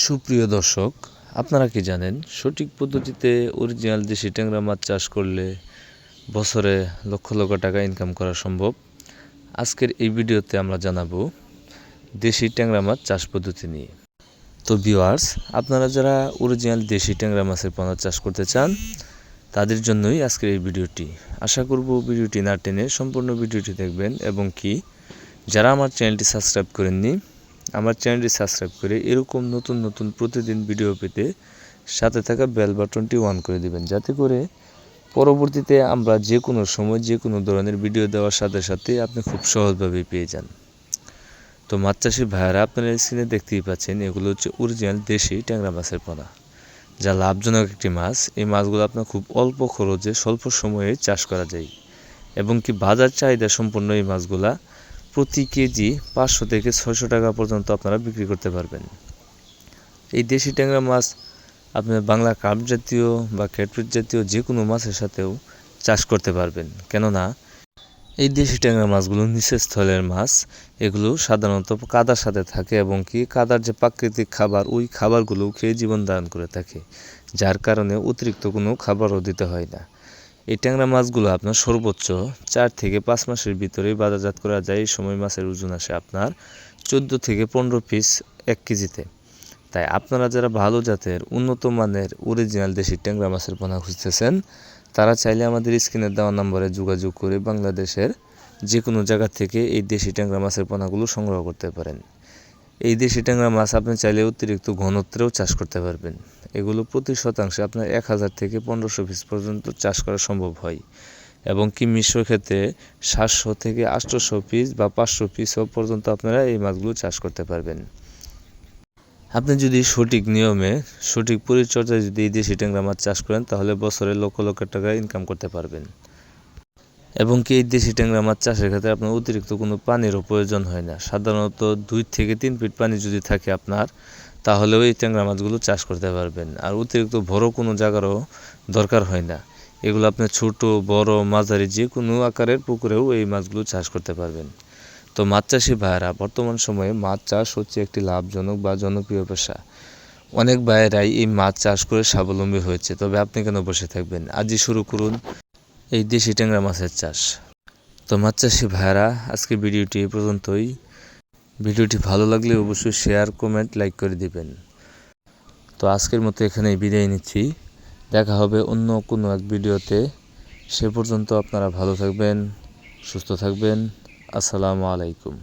সুপ্রিয় দর্শক, আপনারা কি জানেন সঠিক পদ্ধতিতে অরিজিনাল দেশি ট্যাংরা মাছ চাষ করলে বছরে লক্ষ লক্ষ টাকা ইনকাম করা সম্ভব? আজকের এই ভিডিওতে আমরা জানাবো দেশি ট্যাংরা মাছ চাষ পদ্ধতি নিয়ে। তো ভিউয়ার্স, আপনারা যারা অরিজিনাল দেশি ট্যাংরা মাছের পোনা চাষ করতে চান তাদের জন্যই আজকের এই ভিডিওটি। আশা করব ভিডিওটি না টেনে সম্পূর্ণ ভিডিওটি দেখবেন এবং কি যারা আমার চ্যানেলটি সাবস্ক্রাইব করেননি আমার চ্যানেলটি সাবস্ক্রাইব করে এরকম নতুন নতুন প্রতিদিন ভিডিও পেতে সাথে থাকা বেল বাটনটি অন করে দিবেন, যাতে করে পরবর্তীতে আমরা যে কোনো সময় যে কোনো ধরনের ভিডিও দেওয়ার সাথে সাথে আপনি খুব সহজভাবে পেয়ে যান। তো মাছ চাষি ভাইয়েরা, আপনারা স্ক্রিনে দেখতেই পাচ্ছেন, এগুলো হচ্ছে অরিজিনাল দেশি ট্যাংরা মাছের পোনা, যা লাভজনক একটি মাছ। এই মাছগুলো আপনার খুব অল্প খরচে স্বল্প সময়ে চাষ করা যায় এবং কি বাজার চাহিদা সম্পন্ন এই মাছগুলা প্রতি কেজি 500 থেকে 600 টাকা পর্যন্ত আপনারা বিক্রি করতে পারবেন। এই দেশি ট্যাংরা মাছ আপনার বাংলা কার্প জাতীয় বা ক্যাটফিশ জাতীয় যে কোনো মাছের সাথেও চাষ করতে পারবেন, কেননা এই দেশি ট্যাংরা মাছগুলো নিচের স্থলের মাছ। এগুলো সাধারণত কাদার সাথে থাকে এবং কি কাদার যে প্রাকৃতিক খাবার, ওই খাবারগুলো খেয়ে জীবন ধারণ করে থাকে, যার কারণে অতিরিক্ত কোনো খাবারও দিতে হয় না। এই ট্যাংরা মাছগুলো আপনার সর্বোচ্চ 4 থেকে 5 মাসের ভিতরেই বাজারজাত করা যায়। এই সময় মাছের ওজন আসে আপনার 14 থেকে 15 পিস 1 কেজিতে। তাই আপনারা যারা ভালো জাতের উন্নত মানের অরিজিনাল দেশি ট্যাংরা মাছের পোনা খুঁজতেছেন, তারা চাইলে আমাদের স্ক্রিনে দেওয়া নম্বরে যোগাযোগ করে বাংলাদেশের যে কোনো জায়গা থেকে এই দেশি ট্যাংরা মাছের পোনাগুলো সংগ্রহ করতে পারেন। এই দেশি ট্যাংরা মাছ আপনি চাইলে অতিরিক্ত ঘনত্বেও চাষ করতে পারবেন। এগুলো প্রতি শতাংশে আপনার 1000 থেকে 1500 পিস পর্যন্ত চাষ করা সম্ভব হয় এবং কি মিশ্র ক্ষেত্রে 700 থেকে 800 পিস বা 500 পিসও পর্যন্ত আপনারা এই মাছগুলো চাষ করতে পারবেন। আপনি যদি সঠিক নিয়মে সঠিক পরিচর্যায় যদি এই দেশি ট্যাংরা মাছ চাষ করেন, তাহলে বছরে লক্ষ লক্ষ টাকা ইনকাম করতে পারবেন এবং কি এই দেশি ট্যাংরা মাছ চাষের ক্ষেত্রে আপনার অতিরিক্ত কোনো পানিরও প্রয়োজন হয় না। সাধারণত 2 থেকে 3 ফিট পানি যদি থাকে আপনার, তাহলেও এই ট্যাংরা মাছগুলো চাষ করতে পারবেন। আর অতিরিক্ত বড় কোনো জায়গারও দরকার হয় না। এগুলো আপনি ছোট বড় মাঝারি যে কোনো আকারের পুকুরেও এই মাছগুলো চাষ করতে পারবেন। তো মাছ চাষি ভাইয়েরা, বর্তমান সময়ে মাছ চাষ হচ্ছে একটি লাভজনক বা জনপ্রিয় পেশা। অনেক ভাইয়েরাই এই মাছ চাষ করে স্বাবলম্বী হয়েছে। তবে আপনি কেন বসে থাকবেন? আজই শুরু করুন এই দেশি ট্যাংরা মাছের চাষ। তো মাছ চাষি ভাইয়েরা, আজকের ভিডিওটি এই পর্যন্তই। ভিডিওটি ভালো লাগলে অবশ্যই শেয়ার, কমেন্ট, লাইক করে দিবেন। তো আজকের মতো এখানেই বিদায় নিচ্ছি। দেখা হবে অন্য কোনো এক ভিডিওতে। সে পর্যন্ত আপনারা ভালো থাকবেন, সুস্থ থাকবেন। আসসালামু আলাইকুম।